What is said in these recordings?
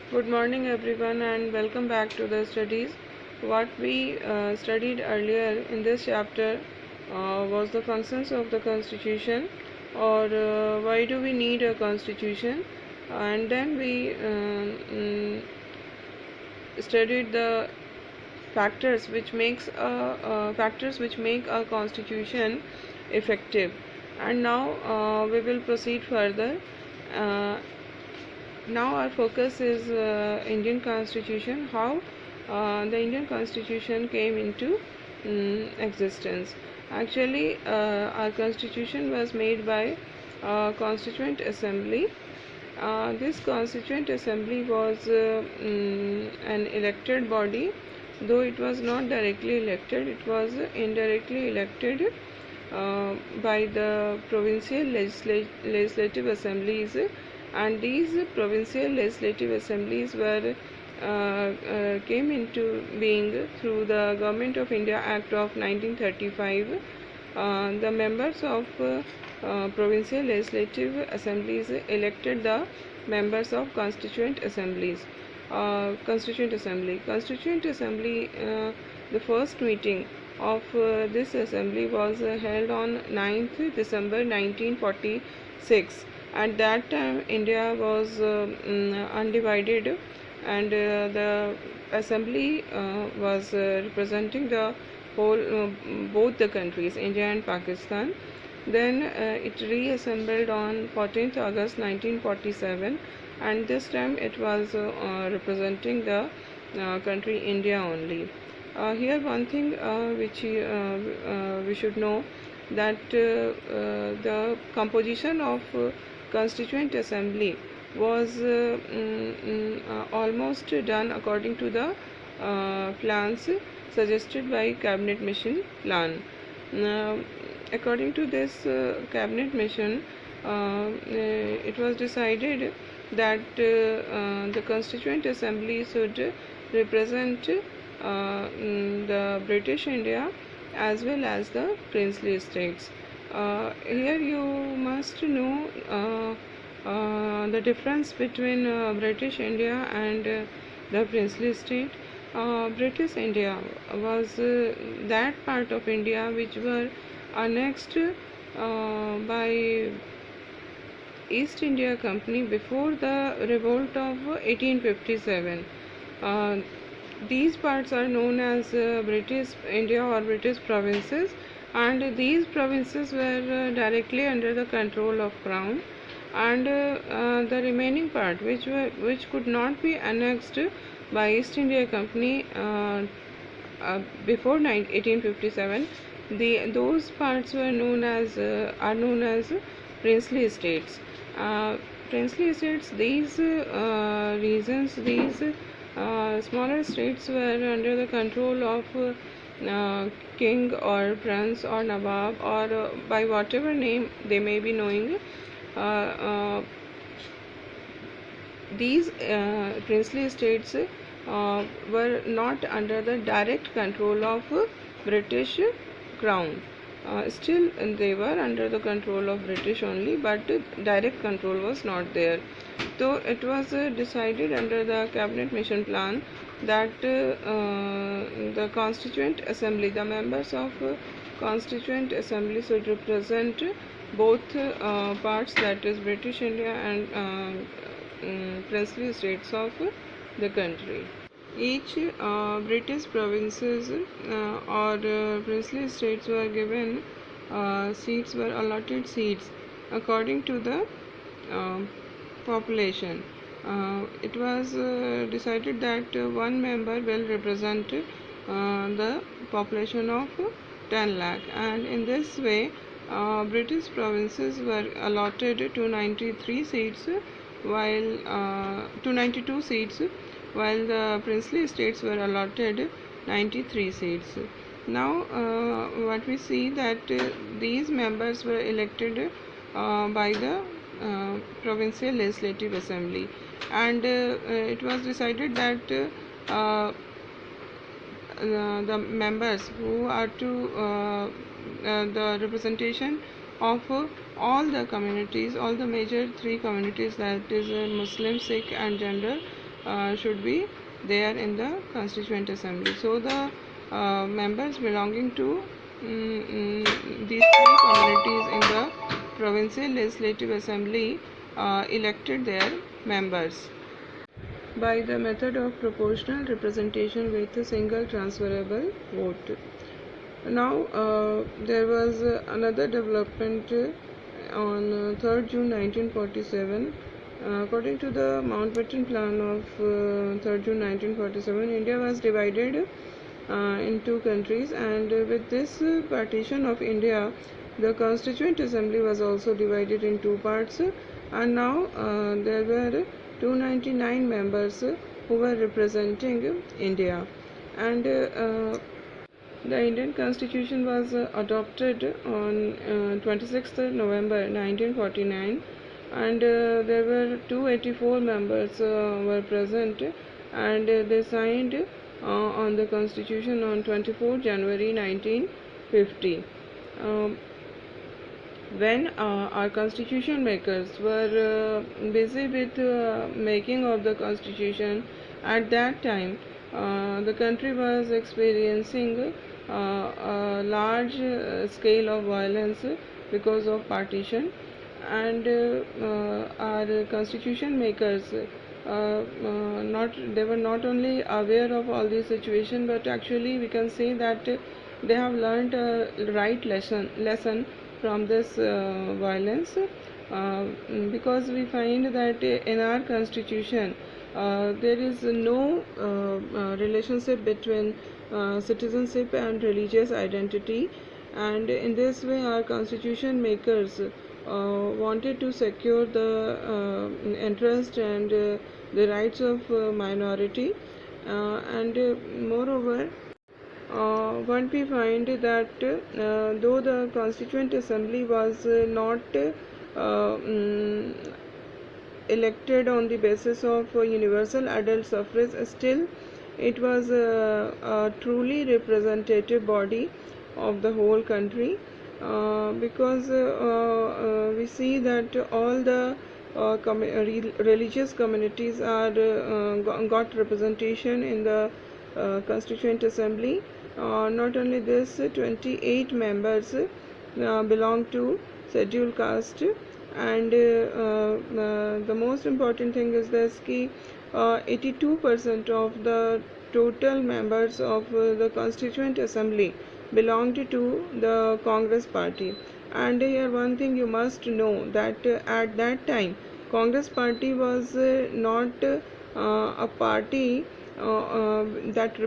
Good morning, everyone, and welcome back to the studies. What we studied earlier in this chapter was the functions of the Constitution, or why do we need a Constitution, and then we studied the factors which make a constitution effective. And now we will proceed further. Uh, Now our focus is Indian Constitution, how the Indian Constitution came into existence. Actually, our Constitution was made by Constituent Assembly. This Constituent Assembly was an elected body, though it was not directly elected, it was indirectly elected by the provincial legislative assemblies, and these provincial legislative assemblies were came into being through the Government of India Act of 1935. The members of provincial legislative assemblies elected the members of constituent assemblies. Constituent Assembly, the first meeting of this assembly was held on 9th December 1946. At that time, India was undivided, and the assembly was representing the whole, both the countries, India and Pakistan. Then it reassembled on 14th August 1947, and this time it was representing the country India only. Here one thing which we should know, that the composition of Constituent Assembly was almost done according to the plans suggested by Cabinet Mission Plan. According to this Cabinet Mission, it was decided that the Constituent Assembly should represent the British India as well as the princely states. Here you must know the difference between British India and the princely state. British India was that part of India which were annexed by East India Company before the revolt of 1857. These parts are known as British India or British provinces, and these provinces were directly under the control of Crown, and the remaining part which could not be annexed by East India Company before 1857, those parts were known as are known as princely states. Princely states, these regions, these smaller states were under the control of king or prince or nawab, or by whatever name they may be knowing. These princely states were not under the direct control of British Crown. Still they were under the control of British only, but direct control was not there. So it was decided under the Cabinet Mission Plan that the Constituent Assembly, the members of Constituent Assembly should represent both parts, that is British India and princely states of the country. Each British provinces or princely states were given seats, were allotted seats according to the population. It was decided that one member will represent the population of 10 lakh, and in this way British provinces were allotted to 93 seats, while to 92 seats, while the princely states were allotted 93 seats. Now what we see, that these members were elected by the provincial legislative assembly, and it was decided that the members who are to the representation of all the communities, all the major three communities, that is Muslim, Sikh and General, should be there in the Constituent Assembly. So the members belonging to these three communities in the Provincial Legislative Assembly elected their members by the method of proportional representation with a single transferable vote. Now, there was another development on 3rd June 1947. According to the Mountbatten Plan of 3rd June 1947, India was divided in two countries, and with this partition of India, the Constituent Assembly was also divided in two parts, and now there were 299 members who were representing India, and the Indian Constitution was adopted on 26th November 1949, and there were 284 members were present, and they signed on the Constitution on 24 January 1950. When our constitution makers were busy with making of the constitution, at that time the country was experiencing a large scale of violence because of partition, and our constitution makers they were not only aware of all these situations, but actually we can say that they have learned a right lesson from this violence, because we find that in our constitution there is no relationship between citizenship and religious identity, and in this way our constitution makers wanted to secure the interest and the rights of minority, and moreover what we find that though the Constituent Assembly was not elected on the basis of universal adult suffrage, still it was a truly representative body of the whole country, because we see that all the religious communities are got representation in the Constituent Assembly. Not only this, 28 members belong to scheduled caste, and the most important thing is this ki 82% of the total members of the Constituent Assembly belonged to the Congress party. And here one thing you must know, that at that time Congress party was not a party that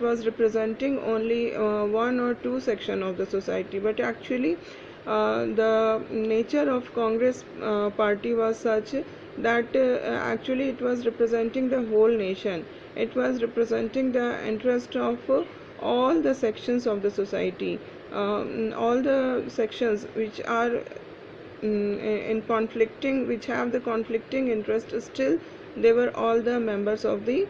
was representing only one or two section of the society, but actually the nature of Congress party was such that actually it was representing the whole nation. It was representing the interest of all the sections of the society, all the sections which are which have the conflicting interest. Still they were all the members of the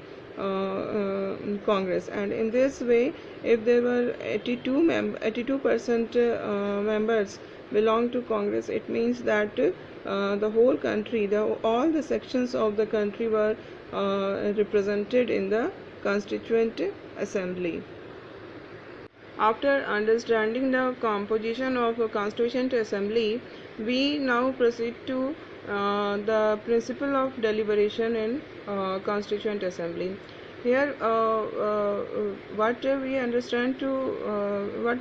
Congress, and in this way, if there were 82% members belong to Congress, it means that the whole country, all the sections of the country were represented in the Constituent Assembly. After understanding the composition of a Constituent Assembly, we now proceed to the principle of deliberation in Constituent Assembly. Here, what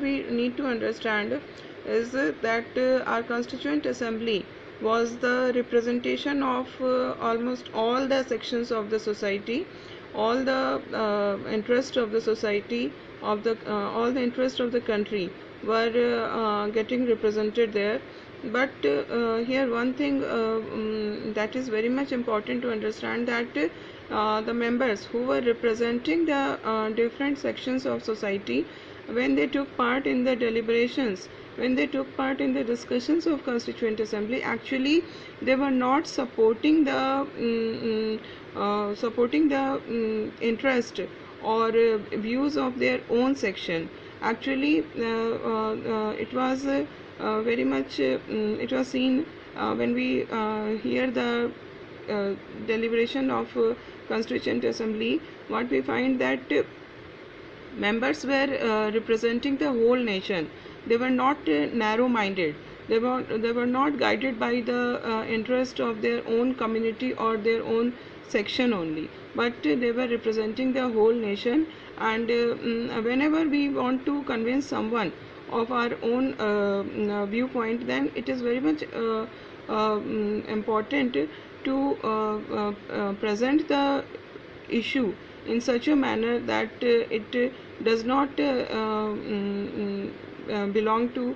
we need to understand is that our Constituent Assembly was the representation of almost all the sections of the society, all the interest of the society, all the interest of the country were getting represented there. But here one thing that is very much important to understand, that the members who were representing the different sections of society, when they took part in the deliberations, when they took part in the discussions of Constituent Assembly, actually they were not supporting the interest or views of their own section. Actually it was very much it was seen when we hear the deliberation of Constituent Assembly, what we find that members were representing the whole nation. They were not narrow-minded. They were not guided by the interest of their own community or their own section only, but they were representing the whole nation. And whenever we want to convince someone of our own viewpoint, then it is very much important to present the issue in such a manner that it does not belong to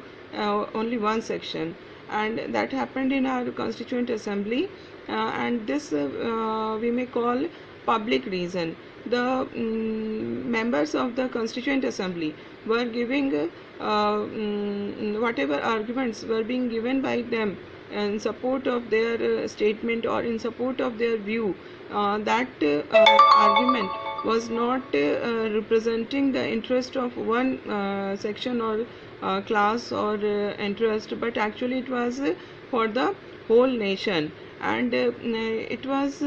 only one section. And that happened in our Constituent Assembly, and this we may call public reason. The members of the Constituent Assembly were giving whatever arguments were being given by them in support of their statement or in support of their view. That argument was not representing the interest of one section or class or interest, but actually it was for the whole nation. And it was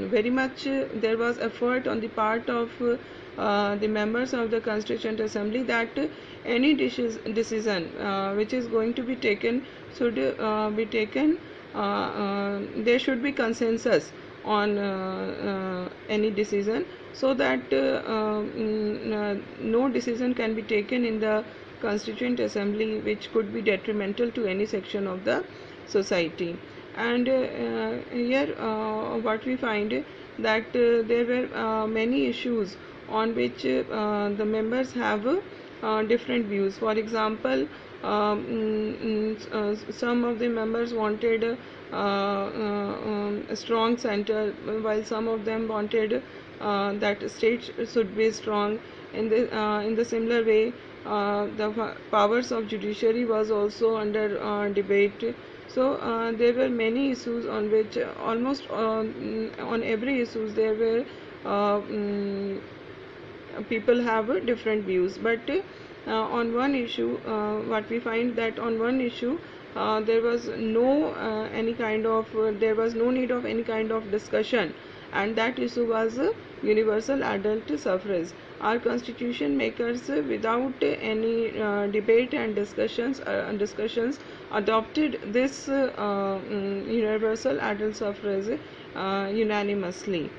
very much there was effort on the part of the members of the Constituent Assembly that any decision which is going to be taken should be taken, there should be consensus on any decision, so that no decision can be taken in the Constituent Assembly which could be detrimental to any section of the society. And here what we find that there were many issues on which the members have different views. For example, some of the members wanted a strong center, while some of them wanted that states should be strong. In the similar way, the powers of judiciary was also under debate. So there were many issues on which almost on every issues there were people have different views. But on one issue, what we find that on one issue there was no there was no need of any kind of discussion, and that issue was universal adult suffrage. Our constitution makers, without any debate and discussions adopted this universal adult suffrage unanimously.